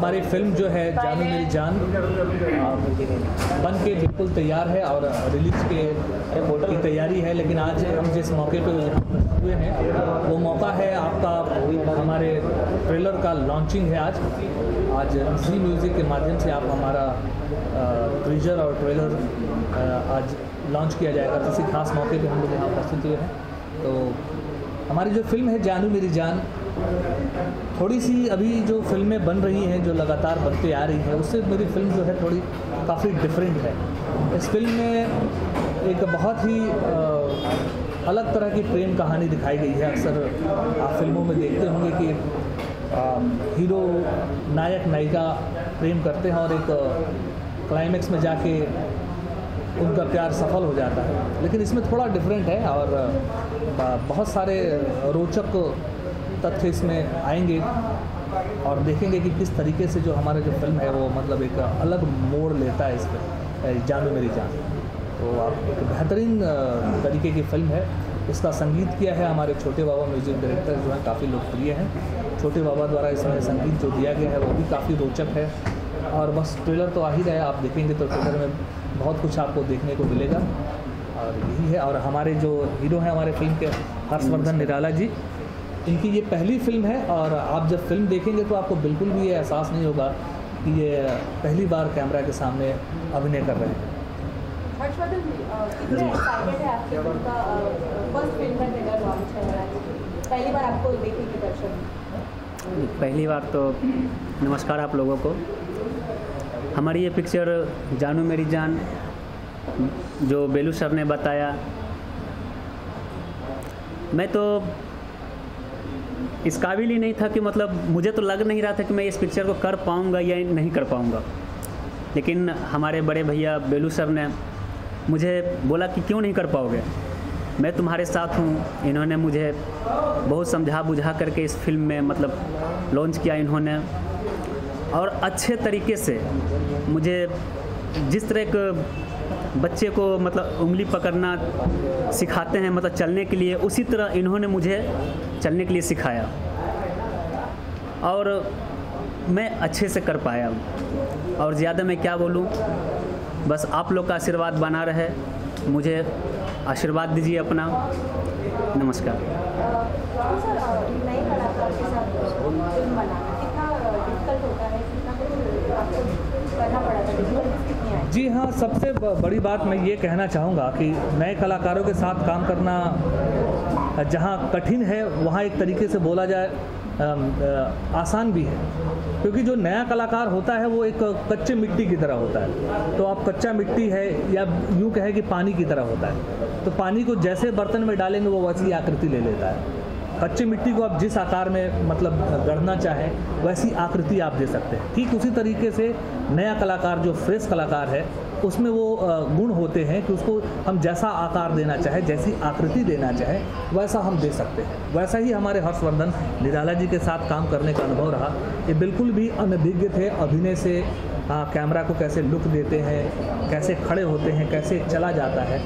हमारी फिल्म जो है जानू मेरी जान बन के बिल्कुल तैयार है और रिलीज़ की तैयारी है। लेकिन आज हम जिस मौके पे हुए हैं वो मौका है आपका, हमारे ट्रेलर का लॉन्चिंग है आज जी म्यूज़िक के माध्यम से आप हमारा टीजर और ट्रेलर आज लॉन्च किया जाएगा। किसी खास मौके पे हम लोग यहाँ उपस्थित हुए हैं। तो हमारी जो फिल्म है जानू मेरी जान, थोड़ी सी अभी जो फिल्में बन रही हैं जो लगातार बनती आ रही है उससे मेरी फिल्म जो है थोड़ी काफ़ी डिफरेंट है। इस फिल्म में एक बहुत ही अलग तरह की प्रेम कहानी दिखाई गई है। अक्सर आप फिल्मों में देखते होंगे कि हीरो नायक नायिका प्रेम करते हैं और एक क्लाइमेक्स में जाके उनका प्यार सफल हो जाता है, लेकिन इसमें थोड़ा डिफरेंट है और बहुत सारे रोचक तथ्य इसमें आएंगे और देखेंगे कि किस तरीके से जो हमारा जो फिल्म है वो मतलब एक अलग मोड़ लेता है इसमें जानू मेरी जान। तो आप एक बेहतरीन तरीके की फिल्म है। इसका संगीत किया है हमारे छोटे बाबा म्यूज़िक डायरेक्टर जो हैं, काफ़ी लोकप्रिय हैं। छोटे बाबा द्वारा इसमें संगीत जो दिया गया है वो भी काफ़ी रोचक है। और बस ट्रेलर तो आ ही रहा है, आप देखेंगे तो ट्रेलर में बहुत कुछ आपको देखने को मिलेगा और यही है। और हमारे जो हीरो हैं हमारे फिल्म के हर्षवर्धन निराला जी, इनकी ये पहली फिल्म है और आप जब फिल्म देखेंगे तो आपको बिल्कुल भी ये एहसास नहीं होगा कि ये पहली बार कैमरा के सामने अभिनय कर रहे हैं। हर्षवर्धन जी, कितने एक्साइटेड है आपकी फिल्म का फर्स्ट फिल्म का ट्रेलर लॉन्च है, पहली बार आपको देखेंगे दर्शक? पहली बार तो नमस्कार आप लोगों को। हमारी ये पिक्चर जानू मेरी जान जो बेलू सर ने बताया, मैं तो इस काबिल ही नहीं था कि मतलब मुझे तो लग नहीं रहा था कि मैं इस पिक्चर को कर पाऊँगा या नहीं कर पाऊँगा। लेकिन हमारे बड़े भैया बेलू सर ने मुझे बोला कि क्यों नहीं कर पाओगे, मैं तुम्हारे साथ हूँ। इन्होंने मुझे बहुत समझा बुझा करके इस फिल्म में मतलब लॉन्च किया इन्होंने, और अच्छे तरीके से मुझे जिस तरह के बच्चे को मतलब उंगली पकड़ना सिखाते हैं मतलब चलने के लिए, उसी तरह इन्होंने मुझे चलने के लिए सिखाया और मैं अच्छे से कर पाया। और ज़्यादा मैं क्या बोलूँ, बस आप लोग का आशीर्वाद बना रहे, मुझे आशीर्वाद दीजिए अपना। नमस्कार। सर, नए कलाकार के साथ फिल्म बनाना कितना डिफिकल्ट होता है, कितना कुछ आपको करना पड़ा था, डिफिकल्टीज कितनी आई? जी हाँ, सबसे बड़ी बात मैं ये कहना चाहूँगा कि नए कलाकारों के साथ काम करना जहाँ कठिन है वहाँ एक तरीके से बोला जाए आसान भी है, क्योंकि जो नया कलाकार होता है वो एक कच्चे मिट्टी की तरह होता है। तो आप कच्चा मिट्टी है या यूँ कहें कि पानी की तरह होता है, तो पानी को जैसे बर्तन में डालेंगे वो वैसी आकृति ले लेता है। कच्ची मिट्टी को आप जिस आकार में मतलब गढ़ना चाहें वैसी आकृति आप दे सकते हैं। ठीक उसी तरीके से नया कलाकार जो फ्रेश कलाकार है उसमें वो गुण होते हैं कि उसको हम जैसा आकार देना चाहे, जैसी आकृति देना चाहे वैसा हम दे सकते हैं। वैसा ही हमारे हर्षवर्धन निराला जी के साथ काम करने का अनुभव रहा। ये बिल्कुल भी अनभिज्ञ थे अभिनय से। कैमरा को कैसे लुक देते हैं, कैसे खड़े होते हैं, कैसे चला जाता है,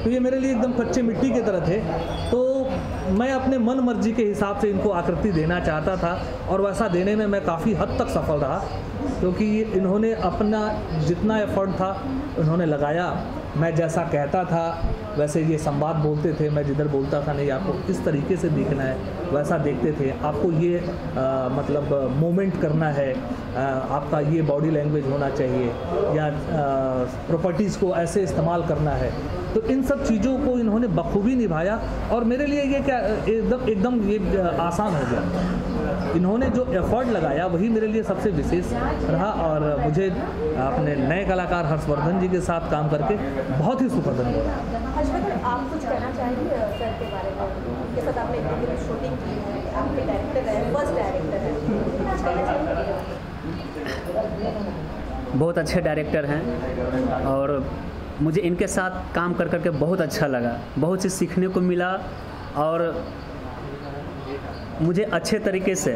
तो ये मेरे लिए एकदम कच्चे मिट्टी की तरह थे। तो मैं अपने मन मर्जी के हिसाब से इनको आकृति देना चाहता था और वैसा देने में मैं काफ़ी हद तक सफल रहा, क्योंकि इन्होंने अपना जितना एफर्ट था उन्होंने लगाया। मैं जैसा कहता था वैसे ये संवाद बोलते थे, मैं जिधर बोलता था नहीं आपको इस तरीके से दिखना है वैसा देखते थे, आपको ये मतलब मूवमेंट करना है, आपका ये बॉडी लैंग्वेज होना चाहिए या प्रॉपर्टीज़ को ऐसे इस्तेमाल करना है। तो इन सब चीज़ों को इन्होंने बखूबी निभाया और मेरे लिए ये क्या एकदम ये आसान हो गया। इन्होंने जो एफर्ट लगाया वही मेरे लिए सबसे विशेष रहा और मुझे अपने नए कलाकार हर्षवर्धन जी के साथ काम करके बहुत ही सुखद अनुभव रहा। हर्षवर्धन, आप कुछ कहना चाहेंगे सर के बारे में? उनके साथ आपने इतनी शूटिंग की है, आपके डायरेक्टर है, फर्स्ट डायरेक्टर है, कुछ कहना चाहेंगे? बहुत अच्छे डायरेक्टर हैं और मुझे इनके साथ काम कर करके बहुत अच्छा लगा, बहुत चीज़ सीखने को मिला और मुझे अच्छे तरीके से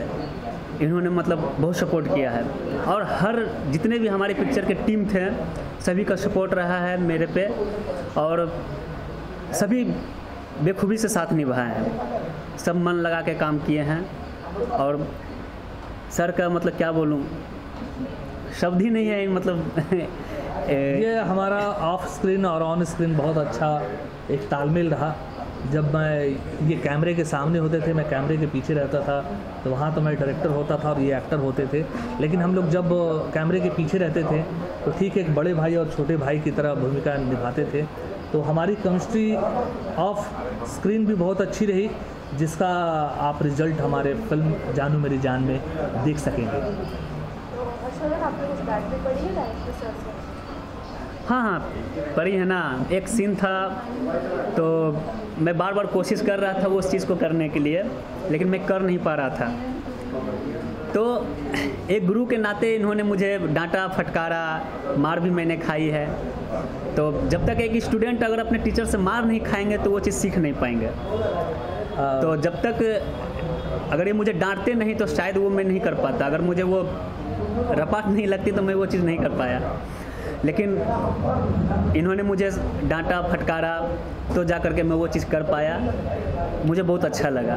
इन्होंने मतलब बहुत सपोर्ट किया है। और हर जितने भी हमारे पिक्चर के टीम थे सभी का सपोर्ट रहा है मेरे पे और सभी बेखूबी से साथ निभाए हैं, सब मन लगा के काम किए हैं। और सर का मतलब क्या बोलूँ, शब्द ही नहीं है मतलब ये हमारा ऑफ स्क्रीन और ऑन स्क्रीन बहुत अच्छा एक तालमेल रहा। जब मैं ये कैमरे के सामने होते थे, मैं कैमरे के पीछे रहता था, तो वहाँ तो मैं डायरेक्टर होता था और ये एक्टर होते थे। लेकिन हम लोग जब कैमरे के पीछे रहते थे तो ठीक एक बड़े भाई और छोटे भाई की तरह भूमिका निभाते थे। तो हमारी केमिस्ट्री ऑफ स्क्रीन भी बहुत अच्छी रही, जिसका आप रिजल्ट हमारे फिल्म जानू मेरी जान में देख सकेंगे। सर आपने कुछ डांट भी पड़ी है डायरेक्टर सर से? हाँ परी है ना। एक सीन था तो मैं बार बार कोशिश कर रहा था वो उस चीज़ को करने के लिए, लेकिन मैं कर नहीं पा रहा था। तो एक गुरु के नाते इन्होंने मुझे डांटा, फटकारा, मार भी मैंने खाई है। तो जब तक एक स्टूडेंट अगर अपने टीचर से मार नहीं खाएंगे तो वो चीज़ सीख नहीं पाएंगे। तो जब तक अगर ये मुझे डांटते नहीं तो शायद वो मैं नहीं कर पाता। अगर मुझे वो रपाट नहीं लगती तो मैं वो चीज़ नहीं कर पाया। लेकिन इन्होंने मुझे डांटा, फटकारा तो जा कर के मैं वो चीज़ कर पाया। मुझे बहुत अच्छा लगा।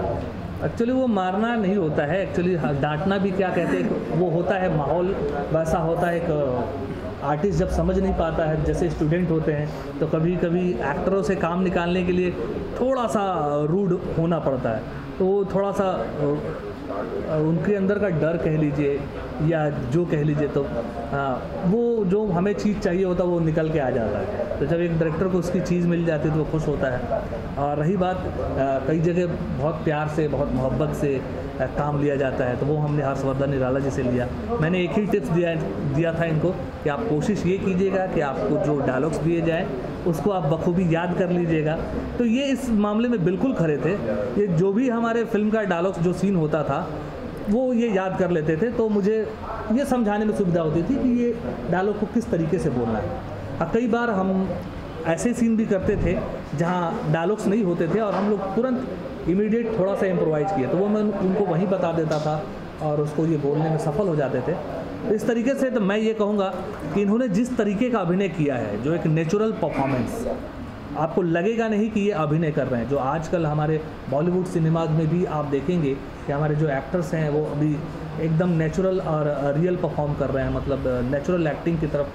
एक्चुअली वो मारना नहीं होता है, एक्चुअली डांटना भी क्या कहते हैं, वो होता है माहौल वैसा होता है। एक आर्टिस्ट जब समझ नहीं पाता है, जैसे स्टूडेंट होते हैं तो कभी कभी एक्टरों से काम निकालने के लिए थोड़ा सा रूड होना पड़ता है। तो वो थोड़ा सा उनके अंदर का डर कह लीजिए या जो कह लीजिए, तो वो जो हमें चीज़ चाहिए होता है वो निकल के आ जाता है। तो जब एक डायरेक्टर को उसकी चीज़ मिल जाती है तो वो खुश होता है। और रही बात, कई जगह बहुत प्यार से, बहुत मोहब्बत से काम लिया जाता है, तो वो हमने हर्षवर्धन निराला जी से लिया। मैंने एक ही टिप्स दिया था इनको कि आप कोशिश ये कीजिएगा कि आपको जो डायलॉग्स दिए जाएँ उसको आप बखूबी याद कर लीजिएगा। तो ये इस मामले में बिल्कुल खरे थे। ये जो भी हमारे फिल्म का डायलॉग्स जो सीन होता था वो ये याद कर लेते थे, तो मुझे ये समझाने में सुविधा होती थी कि ये डायलॉग को किस तरीके से बोलना है। कई बार हम ऐसे सीन भी करते थे जहाँ डायलॉग्स नहीं होते थे और हम लोग तुरंत इमीडिएट थोड़ा सा इम्प्रोवाइज़ किए, तो वो मैं उनको वहीं बता देता था और उसको ये बोलने में सफल हो जाते थे। इस तरीके से तो मैं ये कहूँगा कि इन्होंने जिस तरीके का अभिनय किया है, जो एक नेचुरल परफॉर्मेंस, आपको लगेगा नहीं कि ये अभिनय कर रहे हैं। जो आजकल हमारे बॉलीवुड सिनेमाज में भी आप देखेंगे कि हमारे जो एक्टर्स हैं वो अभी एकदम नेचुरल और रियल परफॉर्म कर रहे हैं, मतलब नेचुरल एक्टिंग की तरफ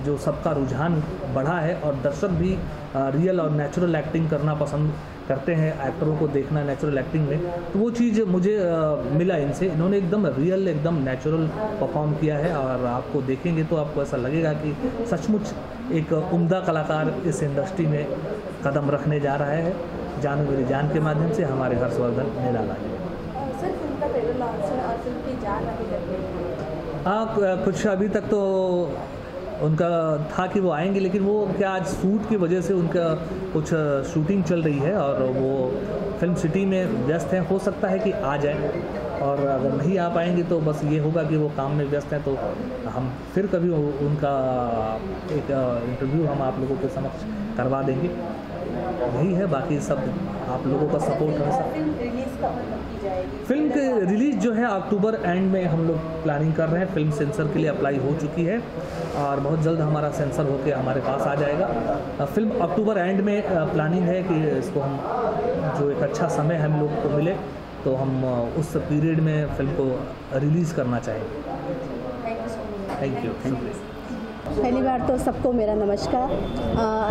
जो सबका रुझान बढ़ा है और दर्शक भी रियल और नेचुरल एक्टिंग करना पसंद करते हैं, एक्टरों को देखना नेचुरल एक्टिंग में। तो वो चीज़ मुझे मिला इनसे। इन्होंने एकदम रियल, एकदम नेचुरल परफॉर्म किया है और आपको देखेंगे तो आपको ऐसा लगेगा कि सचमुच एक उम्दा कलाकार इस इंडस्ट्री में कदम रखने जा रहा है, जानू मेरी जान के माध्यम से हमारे हर्षवर्धन निराला जी। सर फिल्म का ट्रेलर लॉन्च है और फिल्म की जान अभी तक हाँ, कुछ अभी तक तो उनका था कि वो आएंगे, लेकिन वो क्या आज शूट की वजह से उनका कुछ शूटिंग चल रही है और वो फिल्म सिटी में व्यस्त हैं। हो सकता है कि आ जाए, और अगर नहीं आ पाएंगे तो बस ये होगा कि वो काम में व्यस्त हैं, तो हम फिर कभी उनका एक इंटरव्यू हम आप लोगों के समक्ष करवा देंगे। यही है, बाकी सब आप लोगों का सपोर्ट है। फिल्म रिलीज कब की जाएगी? फिल्म की रिलीज़ जो है अक्टूबर एंड में हम लोग प्लानिंग कर रहे हैं। फिल्म सेंसर के लिए अप्लाई हो चुकी है और बहुत जल्द हमारा सेंसर होके हमारे पास आ जाएगा। फिल्म अक्टूबर एंड में प्लानिंग है कि इसको हम जो एक अच्छा समय हम लोग को मिले तो हम उस पीरियड में फिल्म को रिलीज़ करना चाहेंगे। Thank you. पहली बार तो सबको मेरा नमस्कार।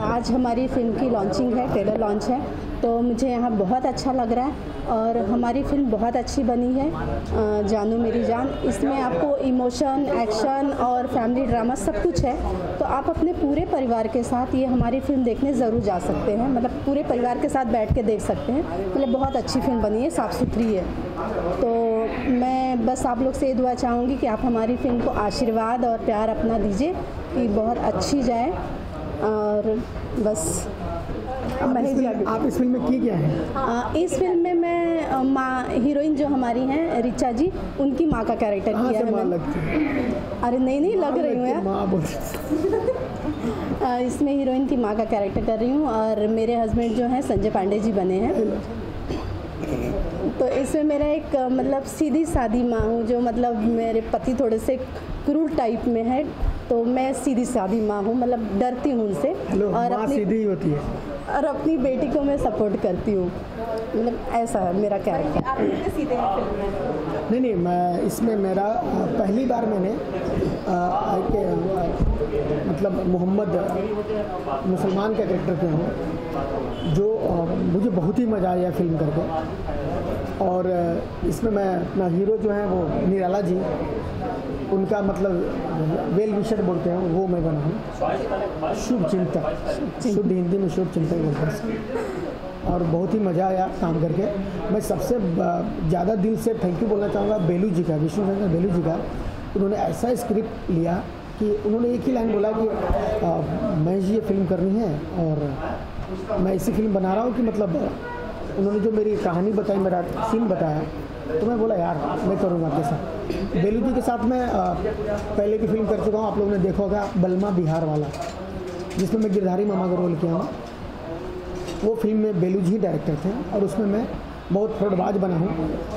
आज हमारी फिल्म की लॉन्चिंग है, ट्रेलर लॉन्च है, तो मुझे यहाँ बहुत अच्छा लग रहा है और हमारी फिल्म बहुत अच्छी बनी है, जानू मेरी जान। इसमें आपको इमोशन, एक्शन और फैमिली ड्रामा सब कुछ है, तो आप अपने पूरे परिवार के साथ ये हमारी फिल्म देखने ज़रूर जा सकते हैं। मतलब पूरे परिवार के साथ बैठ के देख सकते हैं। मतलब बहुत अच्छी फिल्म बनी है, साफ़ सुथरी है। तो मैं बस आप लोग से ये दुआ चाहूँगी कि आप हमारी फिल्म को आशीर्वाद और प्यार अपना दीजिए कि बहुत अच्छी जाए। और बस आप इस फिल्म में की क्या है? इस फिल्म में मैं माँ, हीरोइन जो हमारी हैं ऋचा जी, उनकी माँ का कैरेक्टर किया है मैंने। अरे नहीं लग रही हूँ यार। इसमें हीरोइन की माँ का कैरेक्टर कर रही हूँ और मेरे हस्बैंड जो हैं संजय पांडे जी बने हैं। तो इसमें मेरा एक मतलब सीधी सादी माँ हूँ, जो मतलब मेरे पति थोड़े से क्रूर टाइप में है, तो मैं सीधी सादी माँ हूँ, मतलब डरती हूँ उनसे और अपनी सीधी होती है और अपनी बेटी को मैं सपोर्ट करती हूँ। मतलब ऐसा है मेरा कैरेक्टर। आप कितने सीधे हैं फिल्म में? नहीं, मैं इसमें मेरा पहली बार मैंने मतलब मोहम्मद मुसलमान का कैरेक्टर किया हूँ, जो मुझे बहुत ही मज़ा आया फिल्म करके। और इसमें मैं अपना हीरो जो है वो निराला जी, उनका मतलब वेल विशर बोलते हैं वो मैं बना हूँ, शुभ चिंतक, शुद्ध हिंदी में शुभ चिंतक बोलते हैं। और बहुत ही मज़ा आया काम करके। मैं सबसे ज़्यादा दिल से थैंक यू बोलना चाहूँगा बेलू जी का, विष्णु शंकर बेलू जी का। उन्होंने ऐसा स्क्रिप्ट लिया कि उन्होंने एक ही लाइन बोला कि महेश जी ये फिल्म करनी है और मैं ऐसी फिल्म बना रहा हूँ कि मतलब उन्होंने जो मेरी कहानी बताई, मेरा सीन बताया, तो मैं बोला यार मैं करूँगा आपके साथ। बेलू जी के साथ मैं पहले की फिल्म कर चुका हूँ, आप लोगों ने देखा होगा बलमा बिहार वाला, जिसमें मैं गिरधारी मामा का रोल किया हूँ। वो फिल्म में बेलू जी डायरेक्टर थे और उसमें मैं बहुत फ्रॉडबाज बना हूँ।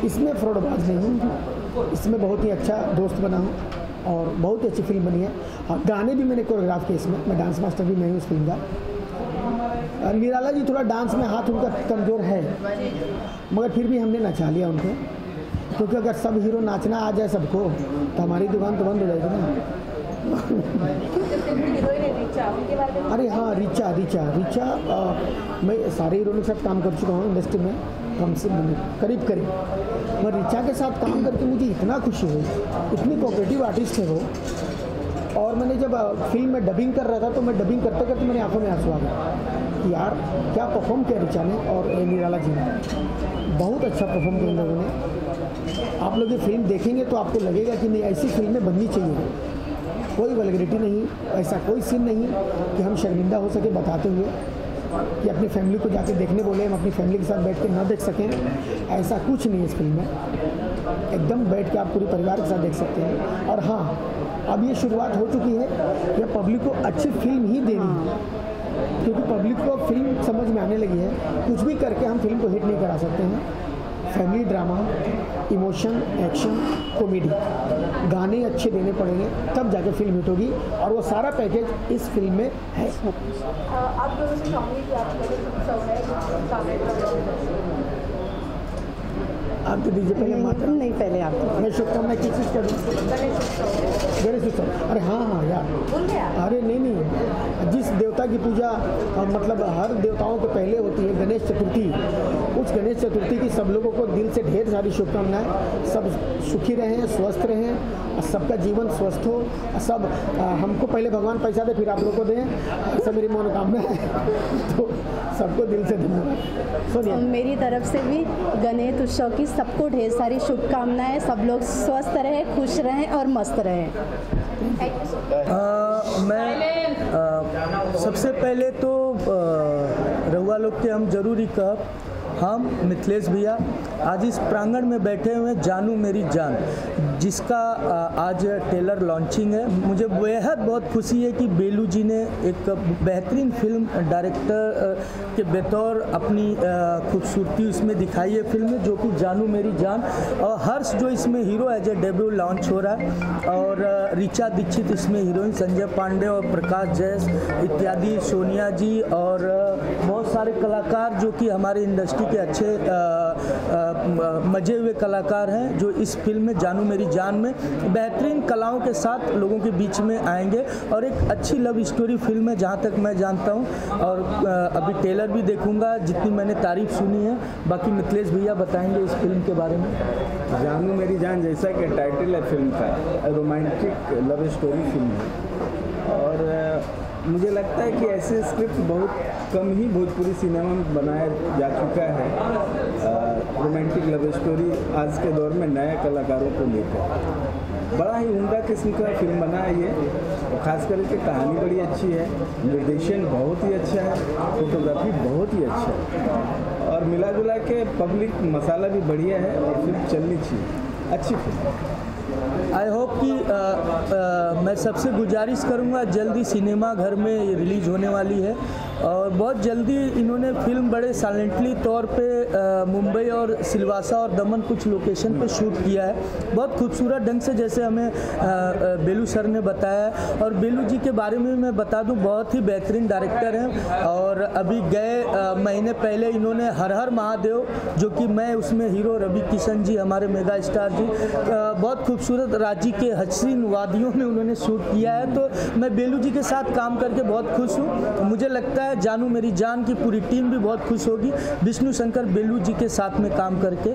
इसमें फ्रॉडबाज नहीं हूँ, इसमें बहुत ही अच्छा दोस्त बना हूँ और बहुत ही अच्छी फिल्म बनी है। हाँ, गाने भी मैंने कोरियोग्राफ किए इसमें, मैं डांस मास्टर भी मैं हूँ इस फिल्म का। निराला जी थोड़ा डांस में हाथ उनका कमज़ोर है, मगर फिर भी हमने नचा लिया उनको, क्योंकि अगर सब हीरो नाचना आ जाए सबको तो हमारी दुकान तो बंद हो जाएगी ना। अरे हाँ, रिचा मैं सारे हीरोइनों के साथ काम कर चुका हूँ इंडस्ट्री में, कम से करीब मैं रिचा के साथ काम करके मुझे इतना खुशी हुई, इतनी कोऑपरेटिव आर्टिस्ट है वो। और मैंने जब फिल्म में डबिंग कर रहा था तो मैं डबिंग करते करते मेरी आंखों में आंसू आ गया कि यार क्या परफॉर्म किया रिचा ने और निराला जी ने, बहुत अच्छा परफॉर्म किया इन लोगों ने। आप लोग ये फिल्म देखेंगे तो आपको लगेगा कि नहीं ऐसी फिल्में बननी चाहिए, कोई वल्गैरिटी नहीं, ऐसा कोई सीन नहीं कि हम शर्मिंदा हो सके बताते हुए कि अपनी फैमिली को जाके देखने बोले, हम अपनी फैमिली के साथ बैठ के ना देख सकें, ऐसा कुछ नहीं है इस फिल्म में। एकदम बैठ के आप पूरे परिवार के साथ देख सकते हैं। और हाँ, अब ये शुरुआत हो चुकी है, यह पब्लिक को अच्छी फिल्म ही देनी है, क्योंकि पब्लिक को फिल्म समझ में आने लगी है। कुछ भी करके हम फिल्म को हिट नहीं करा सकते हैं। Family drama, emotion, action, comedy, गाने अच्छे देने पड़ेंगे तब जाके फिल्म हिट होगी, और वो सारा पैकेज इस फिल्म में है। आप दोनों से चाहूँगी कि आप आप तो दीजिए पहले माता। नहीं, पहले आप। मैं शुभकामनाएं किस चीज़ करूँ? गणेश उत्सव। अरे हाँ यार, अरे नहीं, जिस देवता की पूजा मतलब हर देवताओं के पहले होती है गणेश चतुर्थी, उस गणेश चतुर्थी की सब लोगों को दिल से ढेर सारी शुभकामनाएं। सब सुखी रहें, स्वस्थ रहें, सबका जीवन स्वस्थ हो, सब हमको पहले भगवान पैसा दे फिर आप लोगों को दें, ऐसा मेरी मनोकामना है। तो सबको दिल से धन्यवाद। मेरी तरफ से भी गणेश उत्सव की सबको ढेर सारी शुभकामनाएं। सब लोग स्वस्थ रहें, खुश रहें और मस्त रहें। मैं सबसे पहले तो रहुआ लोग के हम जरूरी कह, हम मिथिलेश भैया आज इस प्रांगण में बैठे हुए हैं जानू मेरी जान, जिसका आज ट्रेलर लॉन्चिंग है। मुझे बेहद बहुत खुशी है कि बेलू जी ने एक बेहतरीन फिल्म डायरेक्टर के बतौर अपनी खूबसूरती उसमें दिखाई है फिल्म में, जो कि जानू मेरी जान। और हर्ष जो इसमें hero as a debut launch हो रहा है, और ऋचा दीक्षित इसमें हीरोइन, संजय पांडे और प्रकाश जैस इत्यादि, सोनिया जी और बहुत सारे कलाकार जो कि हमारे इंडस्ट्री के अच्छे मजे हुए कलाकार हैं, जो इस फिल्म में जानू मेरी जान में बेहतरीन कलाओं के साथ लोगों के बीच में आएंगे। और एक अच्छी लव स्टोरी फिल्म है जहाँ तक मैं जानता हूँ। और अभी ट्रेलर भी देखूंगा, जितनी मैंने तारीफ सुनी है। बाकी मिथिलेश भैया बताएंगे इस फिल्म के बारे में। जानू मेरी जान जैसा कि टाइटल है फिल्म का, रोमांटिक लव स्टोरी फिल्म है। और मुझे लगता है कि ऐसे स्क्रिप्ट बहुत कम ही भोजपुरी सिनेमा में बनाया जा चुका है। रोमांटिक लव स्टोरी आज के दौर में नए कलाकारों को लेकर बड़ा ही उम्दा किस्म का फिल्म बना है ये। और ख़ास करके कहानी बड़ी अच्छी है, निर्देशन बहुत ही अच्छा है, फोटोग्राफी बहुत ही अच्छा है, और मिला जुला के पब्लिक मसाला भी बढ़िया है और फिल्म चलनी चाहिए। अच्छी फिल्म। आई होप कि मैं सबसे गुजारिश करूंगा, जल्दी सिनेमा घर में रिलीज़ होने वाली है और बहुत जल्दी इन्होंने फिल्म बड़े साइलेंटली तौर पे मुंबई और सिलवासा और दमन कुछ लोकेशन पे शूट किया है, बहुत खूबसूरत ढंग से, जैसे हमें बेलू सर ने बताया। और बेलू जी के बारे में मैं बता दूं, बहुत ही बेहतरीन डायरेक्टर हैं। और अभी गए महीने पहले इन्होंने हर हर महादेव, जो कि मैं उसमें हीरो, रवि किशन जी हमारे मेगा स्टार जी, बहुत खूबसूरत रांची के हसीन वादियों में उन्होंने शूट किया है। तो मैं बेलू जी के साथ काम करके बहुत खुश हूँ। मुझे लगता है जानू मेरी जान की पूरी टीम भी बहुत खुश होगी विष्णु शंकर बेलू जी के साथ में काम करके।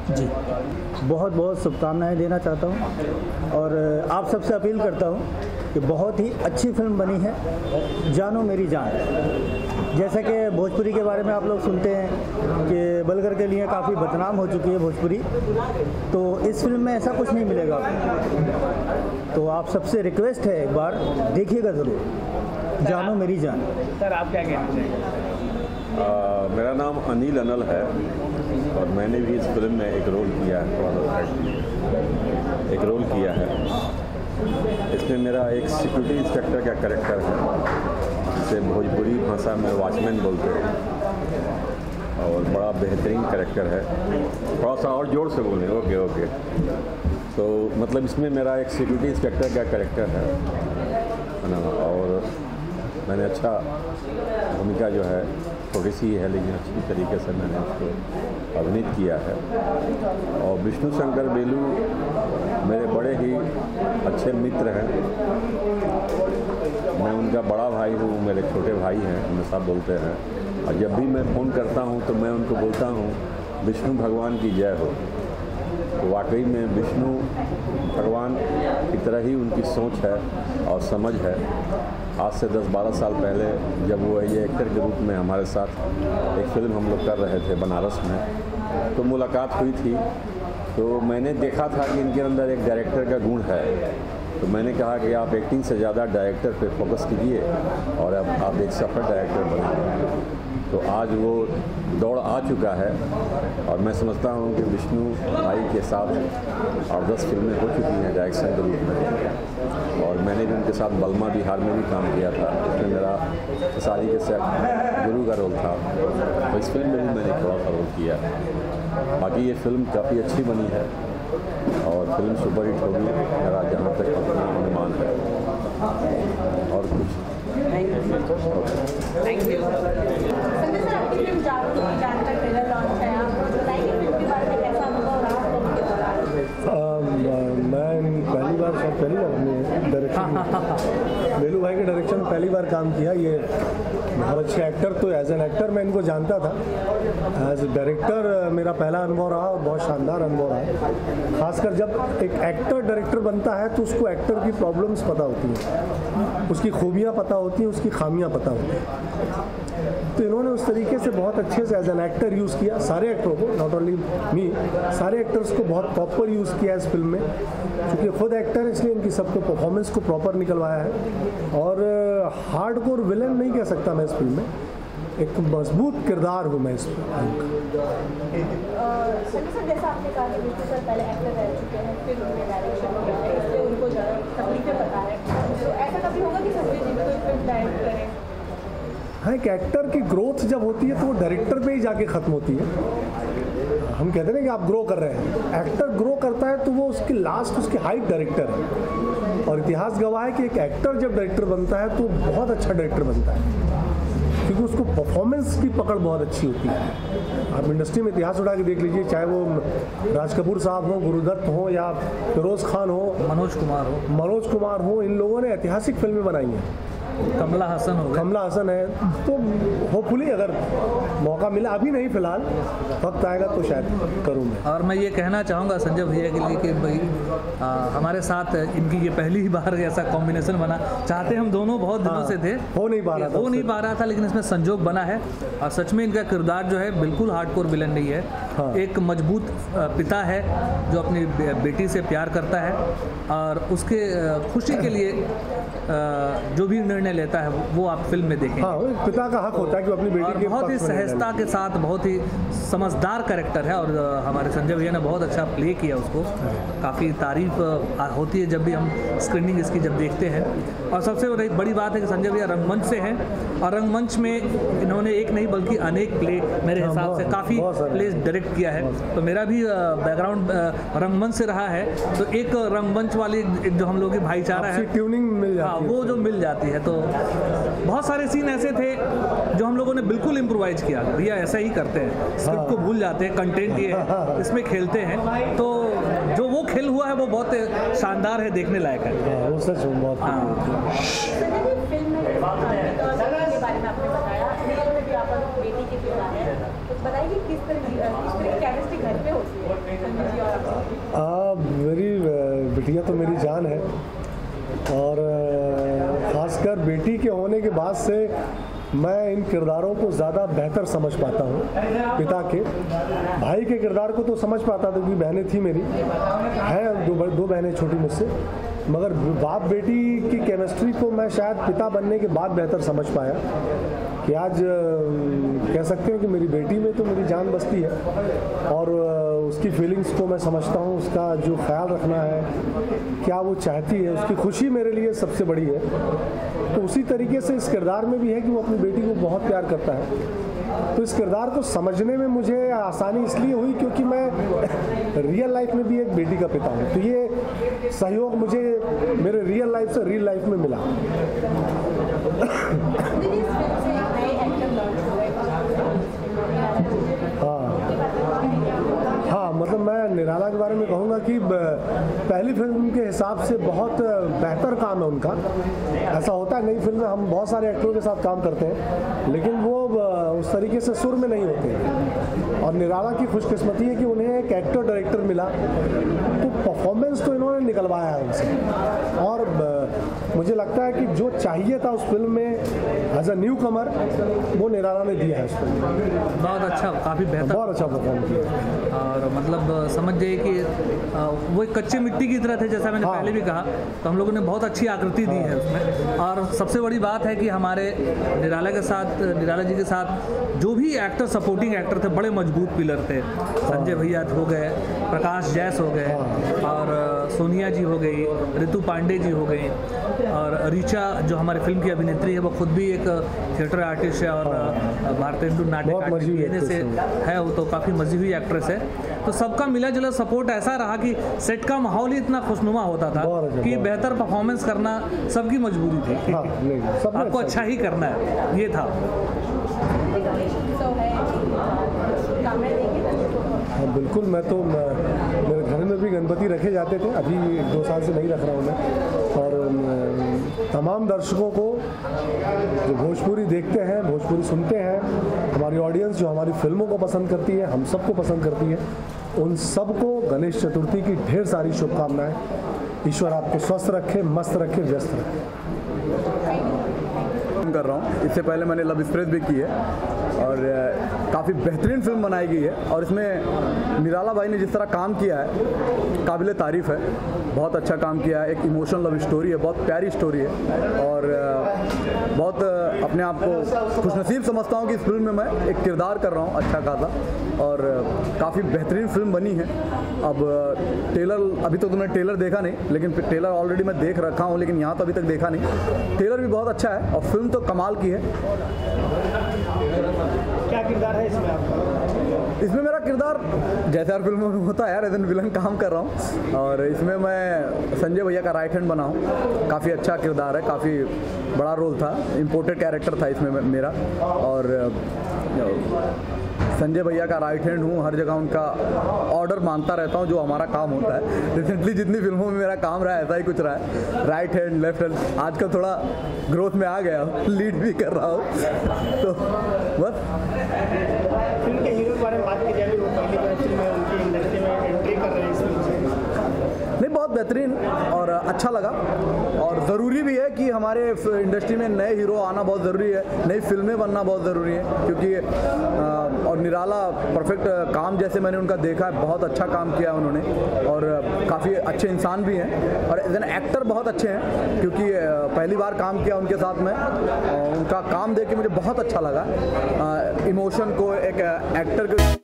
जी बहुत बहुत शुभकामनाएं देना चाहता हूं और आप सबसे अपील करता हूं कि बहुत ही अच्छी फिल्म बनी है जानू मेरी जान। जैसा कि भोजपुरी के बारे में आप लोग सुनते हैं कि बलगर के लिए काफ़ी बदनाम हो चुकी है भोजपुरी, तो इस फिल्म में ऐसा कुछ नहीं मिलेगा आपको। तो आप सबसे रिक्वेस्ट है, एक बार देखिएगा ज़रूर जानू मेरी जान। सर आप क्या कहना चाहेंगे? मेरा नाम अनिल अनल है और मैंने भी इस फिल्म में एक रोल किया है, एक रोल किया है। इसमें मेरा एक सिक्योरिटी इंस्पेक्टर का कैरेक्टर है, जिसे भोजपुरी भाषा में वॉचमैन बोलते हैं, और बड़ा बेहतरीन कैरेक्टर है। थोड़ा सा और जोर से बोलें। ओके। तो मतलब इसमें मेरा एक सिक्योरिटी इंस्पेक्टर का कैरेक्टर है ना, और मैंने अच्छा भूमिका जो है थोड़ी सी है लेकिन अच्छी तरीके से मैंने उसको अभिनीत किया है। और विष्णु शंकर बेलू मेरे बड़े ही अच्छे मित्र हैं। मैं उनका बड़ा भाई हूँ, मेरे छोटे भाई हैं, हमेशा बोलते हैं। और जब भी मैं फ़ोन करता हूँ तो मैं उनको बोलता हूँ विष्णु भगवान की जय हो। तो वाकई में विष्णु भगवान की तरह ही उनकी सोच है और समझ है। आज से 10-12 साल पहले जब वो ये एक्टर के रूप में हमारे साथ एक फ़िल्म हम लोग कर रहे थे बनारस में, तो मुलाकात हुई थी। तो मैंने देखा था कि इनके अंदर एक डायरेक्टर का गुण है। तो मैंने कहा कि आप एक्टिंग से ज़्यादा डायरेक्टर पे फोकस कीजिए और अब आप एक सफल डायरेक्टर बने। तो आज वो दौड़ आ चुका है और मैं समझता हूँ कि विष्णु भाई के साथ 8-10 फिल्में हो चुकी हैं डायरेक्शन के रूप में। और मैंने भी उनके साथ बलमा बिहार में भी काम किया था, इसमें मेरा शादी के साथ गुरु का रोल था। तो इस फिल्म में भी मैंने थोड़ा सा रोल किया। बाकी ये फिल्म काफ़ी अच्छी बनी है और फिल्म सुपरहिट होगी मेरा जहाँ तक अपना अनुमान है। और कुछ थैंक यू। संजय सर, आपकी फिल्म जानू मेरी जान का ट्रेलर लॉन्च है, आप बताइए फिल्म के बारे में कैसा अनुभव रहा फिल्म के दौरान? मैं पहली बार अपने डायरेक्शन बेलू भाई के डायरेक्शन में पहली बार काम किया। ये बहुत अच्छे एक्टर, तो एज एन एक्टर मैं इनको जानता था, एज डायरेक्टर मेरा पहला अनुभव रहा और बहुत शानदार अनुभव रहा। खासकर जब एक एक्टर डायरेक्टर बनता है तो उसको एक्टर की प्रॉब्लम्स पता होती हैं, उसकी खूबियाँ पता होती हैं, उसकी खामियाँ पता होती हैं। तो इन्होंने उस तरीके से बहुत अच्छे से एज एन एक्टर यूज़ किया सारे एक्टरों को, नॉट ओनली मी, सारे एक्टर्स को बहुत प्रॉपर यूज़ किया इस फिल्म में। क्योंकि खुद एक्टर इसलिए इनकी सबके परफॉर्मेंस को प्रॉपर निकलवाया है। और हार्डकोर विलन नहीं कह सकता मैं इस फिल्म में, एक मजबूत किरदार हूँ मैं इस फिल्म का। संजय सर, जैसा आपने कहा कि विष्णु सर पहले एक्टर रह चुके हैं, फिर उन्होंने डायरेक्शन किया है, इसलिए उनको ज़्यादा तकलीफें पता है। तो ऐसा कभी होगा कि संजय जी भी कोई फिल्म डायरेक्ट करें? हाँ, एक एक्टर की ग्रोथ जब होती है तो वो डायरेक्टर पे ही जाके ख़त्म होती है। हम कहते हैं कि आप ग्रो कर रहे हैं, एक्टर ग्रो करता है तो वो उसकी लास्ट उसकी हाइट डायरेक्टर है। और इतिहास गवाह है कि एक एक्टर जब डायरेक्टर बनता है तो बहुत अच्छा डायरेक्टर बनता है, क्योंकि उसको परफॉर्मेंस की पकड़ बहुत अच्छी होती है। आप इंडस्ट्री में इतिहास उठा के देख लीजिए, चाहे वो राज कपूर साहब हो, गुरुदत्त हो, या फिरोज खान हो, मनोज कुमार हो, इन लोगों ने ऐतिहासिक फिल्में बनाई हैं। कमला हसन है। तो होपफुली अगर मौका मिला, अभी नहीं फिलहाल, वक्त आएगा तो शायद करूँगा। और मैं ये कहना चाहूँगा संजय भैया के लिए कि भाई हमारे साथ इनकी ये पहली ही बार ऐसा कॉम्बिनेशन बना। चाहते हम दोनों बहुत दिनों से थे, हो नहीं पा रहा था, लेकिन इसमें संजोग बना है। और सच में इनका किरदार जो है बिल्कुल हार्डकोर विलन नहीं है। हाँ। एक मजबूत पिता है जो अपनी बेटी से प्यार करता है और उसके खुशी के लिए जो भी निर्णय निर्णय लेता है वो आप फिल्म में देखेंगे। हाँ, पिता का हक होता है कि अपनी बेटी और के बहुत ही पक्ष में सहजता के साथ बहुत ही समझदार कैरेक्टर है और हमारे संजय भैया ने बहुत अच्छा प्ले किया उसको। काफ़ी तारीफ होती है जब भी हम स्क्रीनिंग इसकी जब देखते हैं। और सबसे बड़ी बात है कि संजय भैया रंगमंच से हैं और रंगमंच में इन्होंने एक नहीं बल्कि अनेक प्ले मेरे हिसाब से काफ़ी प्ले डायरेक्ट किया है। तो मेरा भी बैकग्राउंड रंगमंच से रहा है, तो एक रंगमंच वाली जो हम लोग की भाईचारा है ट्यूनिंग मिल जाती है, वो जो मिल जाती है। तो बहुत सारे सीन ऐसे थे जो हम लोगों ने बिल्कुल इम्प्रोवाइज किया। भैया ऐसा ही करते हैं, स्क्रिप्ट को भूल जाते हैं, कंटेंट ये है इसमें खेलते हैं। तो जो वो खेल हुआ है वो बहुत शानदार है, देखने लायक है। वो सच बहुत फिल्म के बारे में आपने बताया, रियल में भी आप बेटी के किरदार है, तो बताइए किस तरह की केमिस्ट्री घर पे होती है? मेरी बिटिया तो मेरी जान है और ख़ासकर बेटी के होने के बाद से मैं इन किरदारों को ज़्यादा बेहतर समझ पाता हूँ। पिता के भाई के किरदार को तो समझ पाता था क्योंकि बहनें थी मेरी, हैं दो बहनें छोटी मुझसे, मगर बाप बेटी की केमिस्ट्री को मैं शायद पिता बनने के बाद बेहतर समझ पाया कि आज कह सकते हैं कि मेरी बेटी में तो मेरी जान बसती है और उसकी फीलिंग्स को मैं समझता हूँ, उसका जो ख्याल रखना है, क्या वो चाहती है, उसकी खुशी मेरे लिए सबसे बड़ी है। तो उसी तरीके से इस किरदार में भी है कि वो अपनी बेटी को बहुत प्यार करता है। तो इस किरदार को समझने में मुझे आसानी इसलिए हुई क्योंकि मैं रियल लाइफ में भी एक बेटी का पिता हूँ। तो ये सहयोग मुझे मेरे रियल लाइफ से रियल लाइफ में मिला। हाँ, मतलब मैं निराला के बारे में कहूँगा कि पहली फिल्म के हिसाब से बहुत बेहतर काम है उनका। ऐसा होता है नई फिल्म में हम बहुत सारे एक्टरों के साथ काम करते हैं लेकिन वो उस तरीके से सुर में नहीं होते और निराला की खुशकिस्मती है कि उन्हें एक एक्टर डायरेक्टर मिला, तो परफॉर्मेंस तो इन्होंने निकलवाया है उनसे। और मुझे लगता है कि जो चाहिए था उस फिल्म में एज अ न्यू कमर वो निराला ने दिया है उस फिल्म में। बहुत अच्छा, काफ़ी बेहतर, बहुत अच्छा परफॉर्म किया। और मतलब समझ जाइए कि वो एक कच्ची मिट्टी की तरह थे, जैसा मैंने पहले भी कहा। तो हम लोगों ने बहुत अच्छी आकृति दी है उसमें। और सबसे बड़ी बात है कि हमारे निराला जी के साथ जो भी एक्टर, सपोर्टिंग एक्टर थे, बड़े मजबूत पिलर थे। संजय भैया हो गए, प्रकाश जैस हो गए और सोनिया जी हो गई, ऋतु पांडे जी हो गई और ऋचा जो हमारी फिल्म की अभिनेत्री है, वो खुद भी एक थिएटर आर्टिस्ट है और भारतेंदु नाट्य अकादमी से है, वो तो काफ़ी मजी हुई एक्ट्रेस है। तो सबका मिला जुला सपोर्ट ऐसा रहा कि सेट का माहौल ही इतना खुशनुमा होता था कि बेहतर परफॉर्मेंस करना सबकी मजबूरी थी। आपको अच्छा ही करना है, ये था। हाँ बिल्कुल, मैं तो मेरे घर में भी गणपति रखे जाते थे, अभी 1-2 साल से नहीं रख रहा हूँ मैं। और तमाम दर्शकों को जो भोजपुरी देखते हैं, भोजपुरी सुनते हैं, हमारी ऑडियंस जो हमारी फिल्मों को पसंद करती है, हम सबको पसंद करती है, उन सबको गणेश चतुर्थी की ढेर सारी शुभकामनाएं। ईश्वर आपको स्वस्थ रखे, मस्त रखे, व्यस्त रखे। कर रहा हूँ, इससे पहले मैंने लव एक्सप्रेस भी की है और काफ़ी बेहतरीन फिल्म बनाई गई है और इसमें निराला भाई ने जिस तरह काम किया है काबिल तारीफ़ है। बहुत अच्छा काम किया है, एक इमोशनल लव स्टोरी है, बहुत प्यारी स्टोरी है और बहुत अपने आप को खुशनसीब समझता हूँ कि इस फिल्म में मैं एक किरदार कर रहा हूँ अच्छा खासा और काफ़ी बेहतरीन फिल्म बनी है। अब ट्रेलर, अभी तो तुमने ट्रेलर देखा नहीं, लेकिन ट्रेलर ऑलरेडी मैं देख रखा हूँ, लेकिन यहाँ तो अभी तक देखा नहीं। ट्रेलर भी बहुत अच्छा है और फिल्म तो कमाल की है। क्या किरदार है इसमें आपका? इसमें मेरा किरदार जैसे हर फिल्मों में होता है यार, एज एन विलन काम कर रहा हूँ और इसमें मैं संजय भैया का राइट हैंड बना हूँ। काफ़ी अच्छा किरदार है, काफ़ी बड़ा रोल था, इम्पोर्टेड कैरेक्टर था इसमें मेरा और संजय भैया का राइट हैंड हूँ। हर जगह उनका ऑर्डर मानता रहता हूँ, जो हमारा काम होता है। रिसेंटली जितनी फिल्मों में मेरा काम रहा है ऐसा ही कुछ रहा है, राइट हैंड लेफ्ट हैंड। आजकल थोड़ा ग्रोथ में आ गया हूँ, लीड भी कर रहा हूँ, तो बस। फिल्म के हीरो के बारे में बात की जाए, वो पहली बार फिल्म में उनकी इंडस्ट्री में एंट्री कर रहे हैं इस फिल्म से। नहीं, बहुत बेहतरीन और अच्छा लगा, और ज़रूरी भी है कि हमारे इंडस्ट्री में नए हीरो आना बहुत ज़रूरी है, नई फिल्में बनना बहुत ज़रूरी है, क्योंकि और निराला परफेक्ट काम जैसे मैंने उनका देखा है, बहुत अच्छा काम किया उन्होंने, और काफ़ी अच्छे इंसान भी हैं, और एज एन एक्टर बहुत अच्छे हैं, क्योंकि पहली बार काम किया उनके साथ में, उनका काम देख के मुझे बहुत अच्छा लगा। इमोशन को एक एक्टर के